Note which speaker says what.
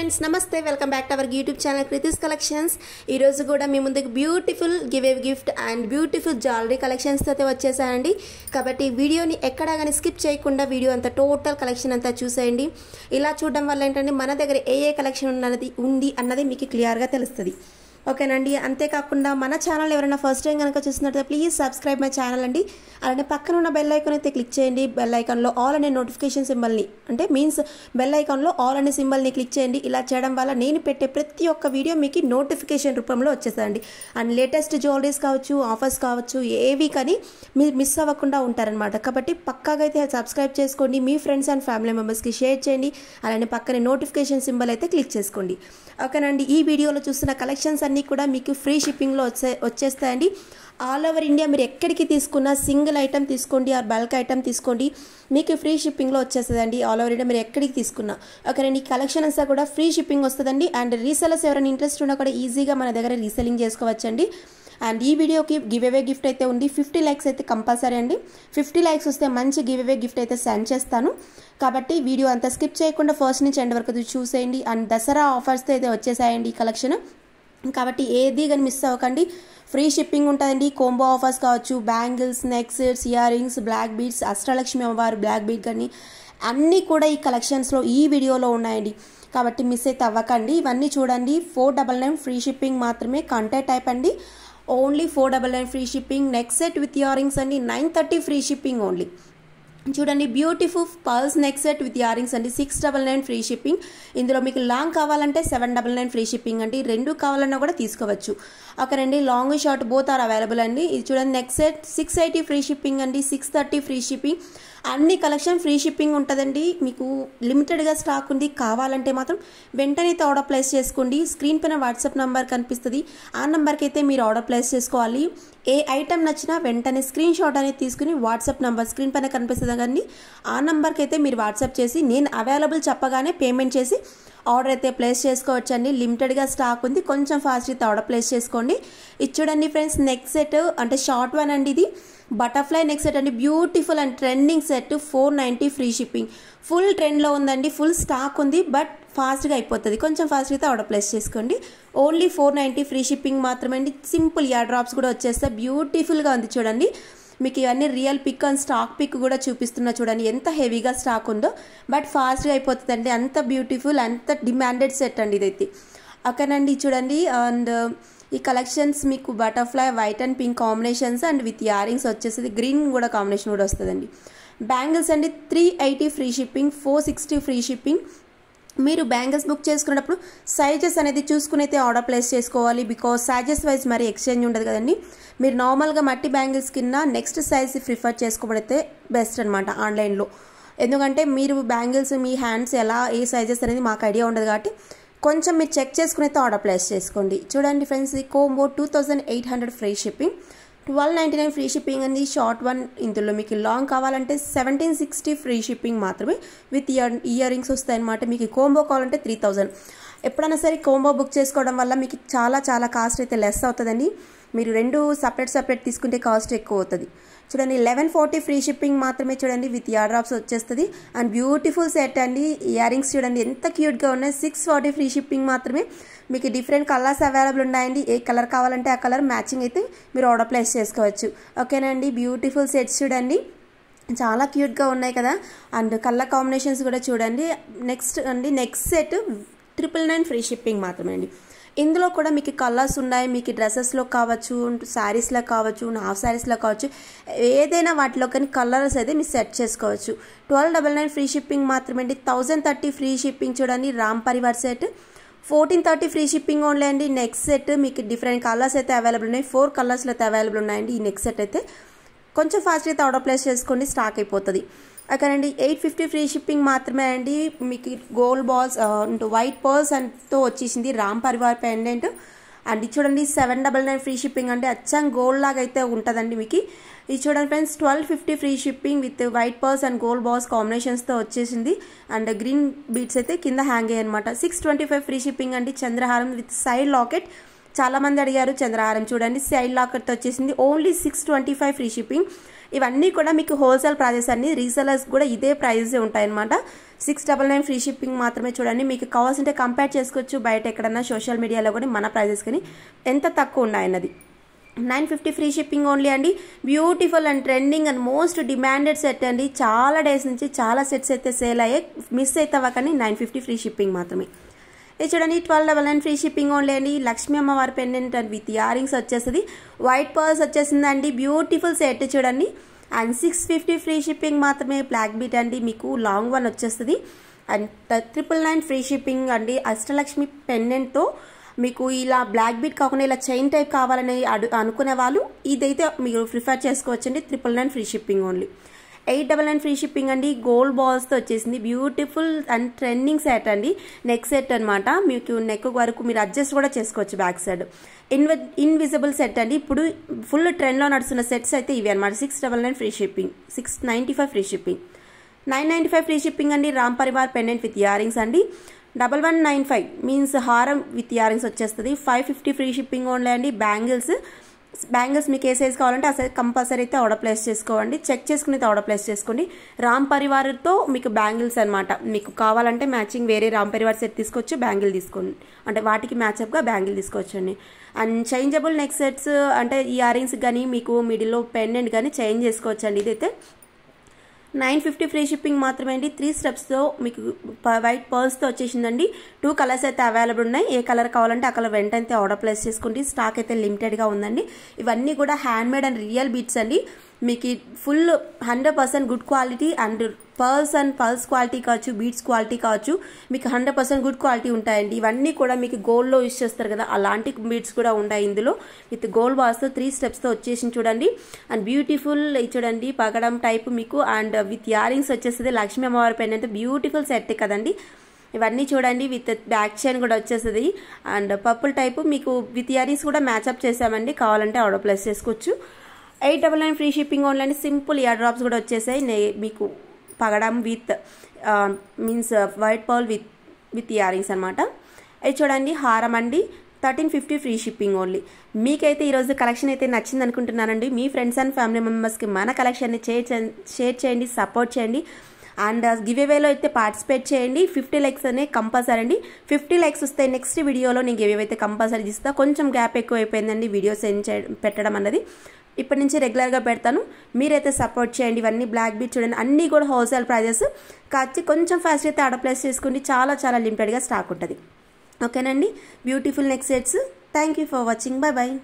Speaker 1: Friends నమస్తే welcome back to our YouTube channel Kritis collections. ఈ రోజు కూడా మీ ముందుకు beautiful give away gift and beautiful jewellery collections తో వచ్చేసానండి. కాబట్టి వీడియోని ఎక్కడా కానీ స్కిప్ చేయకుండా వీడియో అంతా టోటల్ కలెక్షన్ అంతా చూసేయండి. ఇలా చూడడం వల్ల ఏంటంటే మన దగ్గర ఏ కలెక్షన్ ఉంది అన్నది మీకు క్లియర్గా తెలుస్తుంది. ఓకేనండి. అంతేకాకుండా మన ఛానల్ ఎవరైనా ఫస్ట్ టైం కనుక చూస్తున్నట్లయితే ప్లీజ్ సబ్స్క్రైబ్ మై ఛానల్ అండి. అలానే పక్కన ఉన్న బెల్ ఐకాన్ అయితే క్లిక్ చేయండి. బెల్ ఐకాన్లో ఆల్ అనే నోటిఫికేషన్ సింబల్ని బెల్ ఐకాన్లో ఆల్ అనే సింబల్ని క్లిక్ చేయండి. ఇలా చేయడం వల్ల నేను పెట్టే ప్రతి ఒక్క వీడియో మీకు నోటిఫికేషన్ రూపంలో వచ్చేస్తుందండి. అండ్ లేటెస్ట్ జ్యువెలరీస్ కావచ్చు, ఆఫర్స్ కావచ్చు, ఏవి కానీ మీరు మిస్ అవ్వకుండా ఉంటారనమాట. కాబట్టి పక్కాగా అయితే సబ్స్క్రైబ్ చేసుకోండి. మీ ఫ్రెండ్స్ అండ్ ఫ్యామిలీ మెంబర్స్కి షేర్ చేయండి. అలానే పక్కనే నోటిఫికేషన్ సింబల్ అయితే క్లిక్ చేసుకోండి. ఓకేనండి. ఈ వీడియోలో చూస్తున్న కలెక్షన్స్ అన్నీ కూడా మీకు ఫ్రీ షిప్పింగ్లో వచ్చేస్తాయండి. ఆల్ ఓవర్ ఇండియా మీరు ఎక్కడికి తీసుకున్నా సింగిల్ ఐటమ్ తీసుకోండి ఆర్ బల్క్ ఐటమ్ తీసుకోండి, మీకు ఫ్రీ షిప్పింగ్లో వచ్చేస్తుందండి. ఆల్ ఓవర్ ఇండియా మీరు ఎక్కడికి తీసుకున్నా. ఓకేనండి. ఈ కలెక్షన్ అంతా కూడా ఫ్రీ షిప్పింగ్ వస్తుందండి. అండ్ రీసెలర్స్ ఎవరైనా ఇంట్రెస్ట్ ఉన్నా కూడా ఈజీగా మన దగ్గర రీసెల్లింగ్ చేసుకోవచ్చండి. అండ్ ఈ వీడియోకి గివ్ అవే గిఫ్ట్ అయితే ఉంది. 50 లైక్స్ అయితే కంపల్సరీ అండి. 50 లైక్స్ వస్తే మంచి గివ్ అవే గిఫ్ట్ అయితే సెండ్ చేస్తాను. కాబట్టి వీడియో అంతా స్కిప్ చేయకుండా ఫస్ట్ నుంచి ఎండ్ వరకు చూసేయండి. అండ్ దసరా ఆఫర్స్తో అయితే వచ్చేసాయండి ఈ కలెక్షన్. కాబట్టి ఏది కానీ మిస్ అవ్వకండి. ఫ్రీ షిప్పింగ్ ఉంటుందండి. కోంబో ఆఫర్స్ కావచ్చు, bangles, neck sets, ear rings, black beads, అష్టలక్ష్మి అమ్మవారు బ్లాక్ బీడ్ కానీ అన్నీ కూడా ఈ కలెక్షన్స్లో ఈ వీడియోలో ఉన్నాయండి. కాబట్టి మిస్ అయితే అవ్వకండి. ఇవన్నీ చూడండి. 499 ఫ్రీ షిప్పింగ్ మాత్రమే. కంటే టైప్ అండి. Only 499 free shipping. Neck set with ear rings అండి 930 ఫ్రీ షిప్పింగ్ ఓన్లీ. చూడండి. Beautiful pearls neck set with ear rings అండి 699 ఫ్రీ షిప్పింగ్. ఇందులో మీకు లాంగ్ కావాలంటే 799 ఫ్రీ షిప్పింగ్ అండి. రెండు కావాలన్నా కూడా తీసుకోవచ్చు. ఓకేనండి. Long short both are available అండి. ఇది చూడండి. నెక్ సెట్ 680 ఫ్రీ షిప్పింగ్ అండి. 630 ఫ్రీ షిప్పింగ్. అన్ని కలెక్షన్ ఫ్రీ షిప్పింగ్ ఉంటుందండి. మీకు లిమిటెడ్గా స్టాక్ ఉంది. కావాలంటే మాత్రం వెంటనే ఆర్డర్ ప్లేస్ చేసుకోండి. స్క్రీన్ పైన వాట్సాప్ నెంబర్ కనిపిస్తుంది. ఆ నెంబర్కి అయితే మీరు ఆర్డర్ ప్లేస్ చేసుకోవాలి. ఏ ఐటమ్ నచ్చినా వెంటనే స్క్రీన్ షాట్ అనేది తీసుకుని వాట్సాప్ నెంబర్ స్క్రీన్ పైన కనిపిస్తుంది కానీ ఆ నెంబర్కి అయితే మీరు వాట్సాప్ చేసి నేను అవైలబుల్ చెప్పగానే పేమెంట్ చేసి ఆర్డర్ అయితే ప్లేస్ చేసుకోవచ్చండి. లిమిటెడ్గా స్టాక్ ఉంది. కొంచెం ఫాస్ట్ అయితే ఆర్డర్ ప్లేస్ చేసుకోండి. ఇది చూడండి ఫ్రెండ్స్. నెక్ సెట్ అంటే షార్ట్ వన్ అండి. ఇది బటర్ఫ్లై నెక్ సెట్ అండి. Beautiful and trending set 490 free shipping. Full ట్రెండ్లో ఉందండి. ఫుల్ స్టాక్ ఉంది. బట్ ఫాస్ట్గా అయిపోతుంది. కొంచెం ఫాస్ట్గా అయితే ఆర్డర్ ప్లేస్ చేసుకోండి. ఓన్లీ 490 ఫ్రీ షిప్పింగ్ మాత్రమే అండి. సింపుల్ ఇయర్ డ్రాప్స్ కూడా వచ్చేస్తాయి. బ్యూటిఫుల్గా ఉంది చూడండి. మీకు ఇవన్నీ real pic and stock pic కూడా చూపిస్తున్నా చూడండి. ఎంత హెవీగా స్టాక్ ఉందో. బట్ ఫాస్ట్గా అయిపోతుందండి. అంత బ్యూటిఫుల్, అంత డిమాండెడ్ సెట్ అండి ఇదైతే. ఓకేనండి. చూడండి. అండ్ ఈ కలెక్షన్స్ మీకు butterfly white and pink combinations and with ear rings వచ్చేసి గ్రీన్ కూడా కాంబినేషన్ కూడా వస్తుందండి. బ్యాంగిల్స్ అండి 380 ఫ్రీ షిప్పింగ్. 460 free shipping. మీరు బ్యాంగిల్స్ బుక్ చేసుకున్నప్పుడు సైజెస్ అనేది చూసుకుని అయితే ఆర్డర్ ప్లేస్ చేసుకోవాలి. బికాజ్ సైజెస్ వైజ్ మరి ఎక్స్చేంజ్ ఉండదు కదండి. మీరు నార్మల్గా మట్టి బ్యాంగిల్స్ కింద నెక్స్ట్ సైజ్ ప్రిఫర్ చేసుకోబడితే బెస్ట్ అనమాట ఆన్లైన్లో. ఎందుకంటే మీరు బ్యాంగిల్స్ మీ హ్యాండ్స్ ఎలా ఏ సైజెస్ అనేది మాకు ఐడియా ఉండదు. కాబట్టి కొంచెం మీరు చెక్ చేసుకుని అయితే ఆర్డర్ ప్లేస్ చేసుకోండి. చూడండి ఫ్రెండ్స్. ఈ combo 2800 free shipping. 1299 free shipping అండి. Short one. ఇందులో మీకు లాంగ్ కావాలంటే 1760 ఫ్రీ షిప్పింగ్ మాత్రమే. విత్ ఇయర్ రింగ్స్ వస్తాయి అనమాట. మీకు కోంబో కావాలంటే 3000. ఎప్పుడైనా సరే కోంబో బుక్ చేసుకోవడం వల్ల మీకు చాలా కాస్ట్ అయితే లెస్ అవుతుందండి. మీరు రెండు సపరేట్ తీసుకుంటే కాస్ట్ ఎక్కువ అవుతుంది. చూడండి. 1140 ఫ్రీ షిప్పింగ్ మాత్రమే. చూడండి. విత్ ఇయర్ డ్రాప్స్ వచ్చేస్తుంది. అండ్ బ్యూటిఫుల్ సెట్ అండి. ఇయర్ రింగ్స్ చూడండి ఎంత క్యూట్గా ఉన్నాయి. 640 ఫ్రీ షిప్పింగ్ మాత్రమే. మీకు డిఫరెంట్ కలర్స్ అవైలబుల్ ఉన్నాయండి. ఏ కలర్ కావాలంటే ఆ కలర్ మ్యాచింగ్ అయితే మీరు ఆర్డర్ ప్లేస్ చేసుకోవచ్చు. ఓకేనండి. బ్యూటిఫుల్ సెట్స్ చూడండి. చాలా క్యూట్గా ఉన్నాయి కదా. అండ్ కలర్ కాంబినేషన్స్ కూడా చూడండి. నెక్స్ట్ అండి నెక్స్ట్ సెట్ 999 ఫ్రీ షిప్పింగ్ మాత్రమే అండి. ఇందులో కూడా మీకు కలర్స్ ఉన్నాయి. మీకు డ్రెస్సెస్లో కావచ్చు, శారీస్లో కావచ్చు, హాఫ్ శారీస్లో కావచ్చు, ఏదైనా వాటిలో కానీ కలర్స్ అయితే మీరు సెట్ చేసుకోవచ్చు. 1299 ఫ్రీ షిప్పింగ్ మాత్రమే అండి. 1030 ఫ్రీ షిప్పింగ్. చూడండి. Ram Parivar set 1430 free shipping only అండి. నెక్స్ట్ సెట్ మీకు డిఫరెంట్ కలర్స్ అయితే అవైలబుల్ ఉన్నాయి. 4 కలర్స్లో అయితే అవైలబుల్ ఉన్నాయండి. ఈ నెక్స్ట్ సెట్ అయితే కొంచెం ఫాస్ట్గా అయితే ఆర్డర్ ప్లేస్ చేసుకోండి. స్టాక్ అయిపోతుంది. ఓకేనండి. 850 ఫ్రీ షిప్పింగ్ మాత్రమే అండి. మీకు గోల్డ్ బాల్స్ వైట్ పర్ల్స్ అంటూ వచ్చేసింది. రామ్ పరివార్ పెండెంట్. అండ్ ఇది చూడండి. 799 ఫ్రీ షిప్పింగ్ అంటే అచ్చం గోల్డ్ లాగా అయితే ఉంటుందండి మీకు. ఇది చూడండి friends. 1250 free shipping with white pearls and gold balls కాంబినేషన్స్తో వచ్చేసింది. అండ్ గ్రీన్ బీడ్స్ అయితే కింద హ్యాంగ్ అయ్యాయి అనమాట. 625 ఫ్రీ షిప్పింగ్ అండి. చంద్రహారం విత్ సైడ్ లాకెట్ చాలామంది అడిగారు చంద్రహారం చూడండి సైడ్ లాకెట్తో వచ్చేసింది, ఓన్లీ 625 ఫ్రీ షిప్పింగ్. ఇవన్నీ కూడా మీకు హోల్సేల్ ప్రైజెస్ అన్ని, రీసెలర్స్ కూడా ఇదే ప్రైజెస్ ఉంటాయన్నమాట. 699 ఫ్రీ షిప్పింగ్ మాత్రమే. చూడండి మీకు కావాల్సింటే కంపేర్ చేసుకోవచ్చు బయట ఎక్కడన్నా సోషల్ మీడియాలో కూడా మన ప్రైజెస్ కానీ ఎంత తక్కువ ఉన్నాయన్నది. 950 ఫ్రీ షిప్పింగ్ ఓన్లీ అండి. Beautiful and trending and most demanded set అండి. చాలా డేస్ నుంచి చాలా సెట్స్ అయితే సేల్ అయ్యాయి, మిస్ అయితే అవ్వకని 950 ఫ్రీ షిప్పింగ్ మాత్రమే. ఇది చూడండి 1299 ఫ్రీ షిప్పింగ్ ఓన్లీ అండి. లక్ష్మీ అమ్మవారి pendant and with ear rings వచ్చేస్తుంది, వైట్ పర్ల్స్ వచ్చేసిందండి. బ్యూటిఫుల్ సెట్ చూడండి. అండ్ 650 ఫ్రీ షిప్పింగ్ మాత్రమే. బ్లాక్ బీట్ అండి, మీకు లాంగ్ వన్ వచ్చేస్తుంది. అండ్ 999 ఫ్రీ షిప్పింగ్ అండి. అష్టలక్ష్మి పెండెంట్తో మీకు ఇలా బ్లాక్ బీట్ కాకుండా ఇలా చైన్ టైప్ కావాలని అనుకునే వాళ్ళు ఇదైతే మీరు ప్రిఫర్ చేసుకోవచ్చండి. 999 free shipping only. 899 free shipping అండి. గోల్డ్ బాల్స్తో వచ్చేసింది. బ్యూటిఫుల్ అండ్ ట్రెండింగ్ సెట్ అండి. నెక్ సెట్ అనమాట. మీకు నెక్ వరకు మీరు అడ్జస్ట్ కూడా చేసుకోవచ్చు బ్యాక్ సైడ్. ఇన్విజిబుల్ సెట్ అండి. ఇప్పుడు ఫుల్ ట్రెండ్లో నడుస్తున్న సెట్స్ అయితే ఇవి అనమాట. 699 free shipping. 695 free shipping. 995 free shipping అండి. Ram Parivar pendant with ear rings అండి. 1195 మీన్స్ హారం విత్ ఇయర్ రింగ్స్ వచ్చేస్తుంది. 550 ఫ్రీ షిప్పింగ్ ఓన్లీ అండి. బ్యాంగిల్స్ మీకు ఏ సైజ్ కావాలంటే ఆ సైజ్ కంపల్సరీ అయితే ఆర్డర్ ప్లేస్ చేసుకోండి. చెక్ చేసుకుని అయితే ఆర్డర్ ప్లేస్ చేసుకోండి. రామ్ పరివార్తో మీకు బ్యాంగిల్స్ అనమాట. మీకు కావాలంటే మ్యాచింగ్ వేరే రామ్ పరివార్ సెట్ తీసుకోవచ్చు, బ్యాంగిల్ తీసుకోండి, అంటే వాటికి మ్యాచ్అప్గా బ్యాంగిల్ తీసుకోవచ్చండి. అండ్ చేంజబుల్ నెక్ సెట్స్ అంటే ఇయర్ రింగ్స్ కానీ మీకు మిడిల్లో పెండెంట్ కానీ చేంజ్ చేసుకోవచ్చండి. ఇదైతే 950 ఫ్రీ షిప్పింగ్ మాత్రమే అండి. 3 స్టెప్స్తో మీకు వైట్ పర్ల్స్తో వచ్చేసిందండి. 2 కలర్స్ అయితే అవైలబుల్ ఉన్నాయి. ఏ కలర్ కావాలంటే ఆ కలర్ వెంటనే ఆర్డర్ ప్లేస్ చేసుకోండి. స్టాక్ అయితే లిమిటెడ్గా ఉందండి. ఇవన్నీ కూడా hand made and real beats అండి. మీకు full 100% good quality and pearls quality కావచ్చు, బీట్స్ క్వాలిటీ కావచ్చు, మీకు 100% గుడ్ క్వాలిటీ ఉంటాయండి. ఇవన్నీ కూడా మీకు గోల్డ్లో యూజ్ చేస్తారు కదా, అలాంటి బీట్స్ కూడా ఉంటాయి ఇందులో. విత్ గోల్డ్ బాల్స్తో 3 స్టెప్స్తో వచ్చేసి చూడండి. అండ్ బ్యూటిఫుల్ చూడండి పగడం టైప్ మీకు అండ్ విత్ ఇయర్ రింగ్స్ వచ్చేస్తుంది. లక్ష్మీ అమ్మవారి పెండెంట్ బ్యూటిఫుల్ సెట్ కదండి. ఇవన్నీ చూడండి విత్ బ్యాక్ చైన్ కూడా వచ్చేస్తుంది. అండ్ పర్పుల్ టైపు మీకు విత్ ఇయర్ రింగ్స్ కూడా మ్యాచ్అప్ చేసామండి. కావాలంటే ఆర్డర్ ప్లేస్ చేసుకోవచ్చు. 899 ఫ్రీ షిప్పింగ్ ఓన్లీ అండి. సింపుల్ ఇయర్ డ్రాప్స్ కూడా వచ్చేసాయి. మీకు పగడం with means white pearl with ear rings అనమాట. ఇది చూడండి హారం అండి. 1350 ఫ్రీ షిప్పింగ్ ఓన్లీ. మీకైతే ఈరోజు కలెక్షన్ అయితే నచ్చింది అనుకుంటున్నానండి. మీ ఫ్రెండ్స్ అండ్ ఫ్యామిలీ మెంబర్స్కి మన కలెక్షన్ని షేర్ చేయండి, సపోర్ట్ చేయండి. అండ్ గివ్ అవేలో అయితే పార్టిసిపేట్ చేయండి. 50 లైక్స్ అనే కంపల్సరీ అండి. 50 లైక్స్ వస్తే నెక్స్ట్ వీడియోలో నేను గివ్ అవే అయితే కంపల్సరీ ఇస్తా. కొంచెం గ్యాప్ ఎక్కువ అయిపోయిందండి వీడియో పెట్టడం అన్నది. ఇప్పటి నుంచి రెగ్యులర్గా పెడతాను, మీరైతే సపోర్ట్ చేయండి. ఇవన్నీ బ్లాక్ బీట్ చూడండి, అన్నీ కూడా హోల్సేల్ ప్రైజెస్. కాచి కొంచెం ఫాస్ట్ అయితే ఆర్డర్ ప్లేస్ చేసుకోండి. చాలా లిమిటెడ్గా స్టాక్ ఉంటుంది. ఓకేనండి. Beautiful neck sets. Thank you for watching. Bye.